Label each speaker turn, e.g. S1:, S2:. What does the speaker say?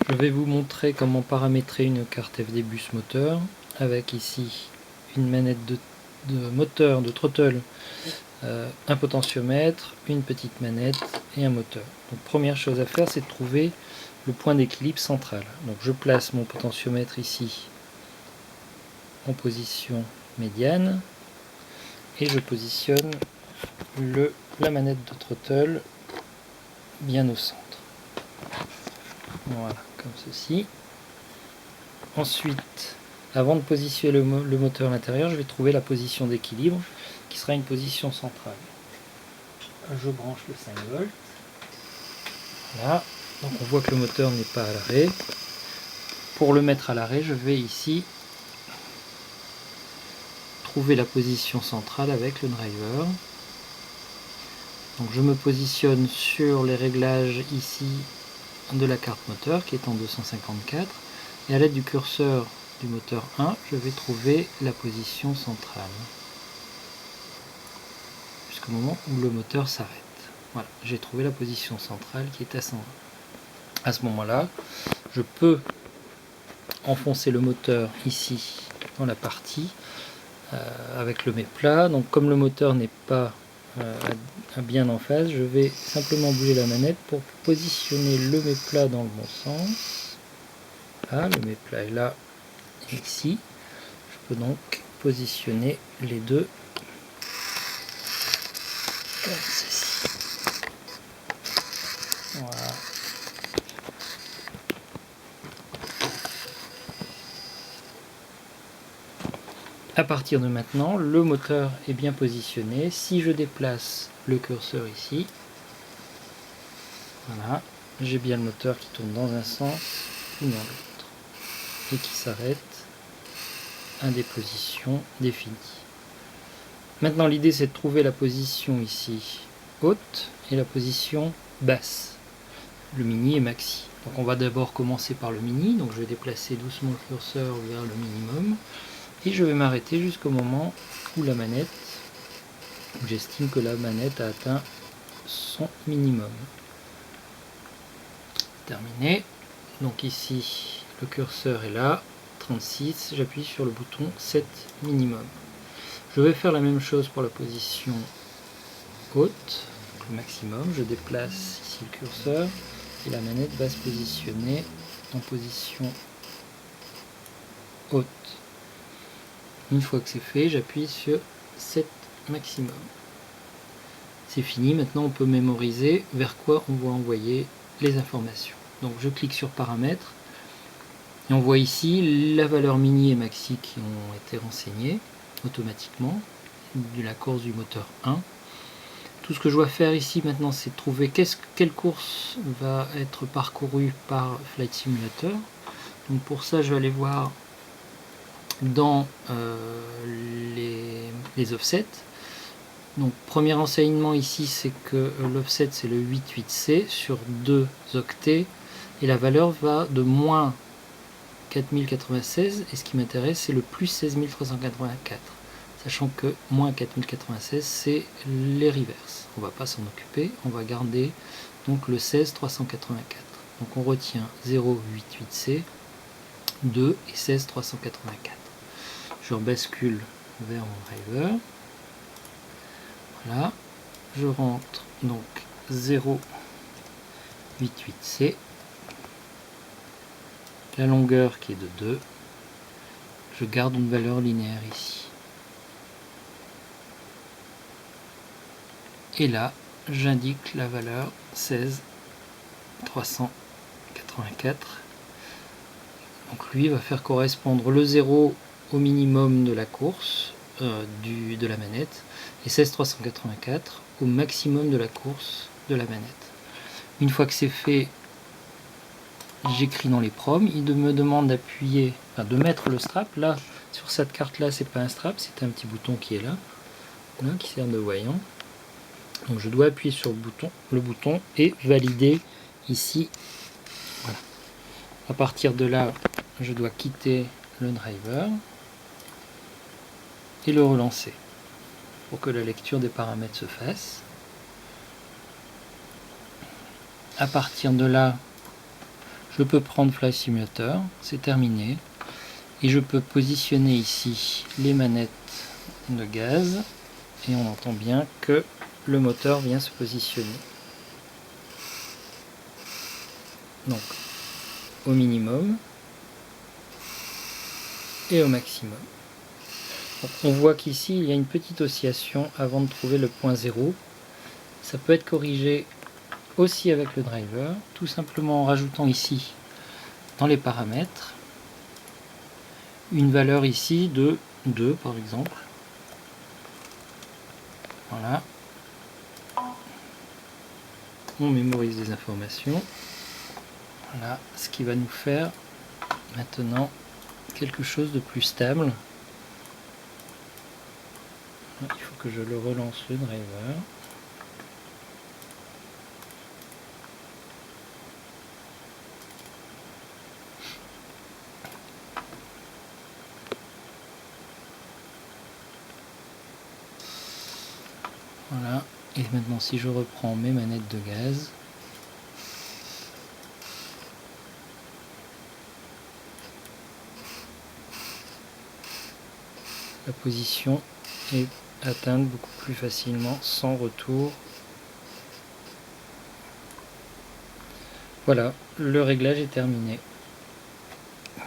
S1: Je vais vous montrer comment paramétrer une carte FD-Bus moteur avec ici une manette de moteur, de throttle, un potentiomètre, une petite manette et un moteur. Donc première chose à faire, c'est de trouver le point d'équilibre central. Donc je place mon potentiomètre ici en position médiane et je positionne la manette de throttle bien au centre. Voilà, comme ceci. Ensuite, avant de positionner le moteur à l'intérieur, je vais trouver la position d'équilibre qui sera une position centrale. Je branche le 5 volts. Voilà, donc on voit que le moteur n'est pas à l'arrêt. Pour le mettre à l'arrêt, je vais ici trouver la position centrale avec le driver. Donc je me positionne sur les réglages ici de la carte moteur qui est en 254 et à l'aide du curseur du moteur 1, je vais trouver la position centrale jusqu'au moment où le moteur s'arrête. Voilà, j'ai trouvé la position centrale qui est à 120. À ce moment-là, je peux enfoncer le moteur ici dans la partie avec le méplat. Donc comme le moteur n'est pas bien en phase, je vais simplement bouger la manette pour positionner le méplat dans le bon sens. Là, le méplat est là et ici. Je peux donc positionner les deux comme ceci. Voilà. À partir de maintenant, le moteur est bien positionné. Si je déplace le curseur ici, voilà, j'ai bien le moteur qui tourne dans un sens ou dans l'autre et qui s'arrête à des positions définies. Maintenant, l'idée c'est de trouver la position ici haute et la position basse, le mini et maxi. Donc on va d'abord commencer par le mini, donc je vais déplacer doucement le curseur vers le minimum et je vais m'arrêter jusqu'au moment où la manette, où j'estime que la manette a atteint son minimum. Terminé. Donc ici le curseur est là, 36, j'appuie sur le bouton 7 minimum. Je vais faire la même chose pour la position haute, le maximum. Je déplace ici le curseur et la manette va se positionner en position haute. Une fois que c'est fait, j'appuie sur 7 maximum. C'est fini, maintenant on peut mémoriser vers quoi on va envoyer les informations. Donc je clique sur paramètres et on voit ici la valeur mini et maxi qui ont été renseignées automatiquement de la course du moteur 1. Tout ce que je dois faire ici maintenant, c'est de trouver quelle course va être parcourue par Flight Simulator. Donc pour ça, je vais aller voir dans les offsets. Donc premier renseignement ici, c'est que l'offset c'est le 88C sur 2 octets et la valeur va de moins 4096 et ce qui m'intéresse c'est le plus 16384, sachant que moins 4096 c'est les reverses. On va pas s'en occuper, on va garder donc le 16384. Donc on retient 088C, 2 et 16384. Je rebascule vers mon driver. Voilà, je rentre donc 088C, la longueur qui est de 2, je garde une valeur linéaire ici. Et là, j'indique la valeur 16384. Donc lui va faire correspondre le 0 au minimum de la course de la manette et 16384 au maximum de la course de la manette. Une fois que c'est fait, j'écris dans les proms, il me demande d'appuyer, enfin de mettre le strap. Là, sur cette carte là, c'est pas un strap, c'est un petit bouton qui est là, qui sert de voyant. Donc je dois appuyer sur le bouton et valider ici. Voilà. À partir de là, je dois quitter le driver et le relancer pour que la lecture des paramètres se fasse. À partir de là, Je peux prendre Flight Simulator, c'est terminé. Et je peux positionner ici les manettes de gaz. Et on entend bien que le moteur vient se positionner. Donc, au minimum et au maximum. Donc, on voit qu'ici, il y a une petite oscillation avant de trouver le point 0. Ça peut être corrigé aussi avec le driver, tout simplement en rajoutant ici, dans les paramètres, une valeur ici de 2 par exemple. Voilà. On mémorise les informations. Voilà, ce qui va nous faire maintenant quelque chose de plus stable. Il faut que je le relance le driver. Voilà, et maintenant si je reprends mes manettes de gaz, la position est atteinte beaucoup plus facilement sans retour. Voilà, le réglage est terminé.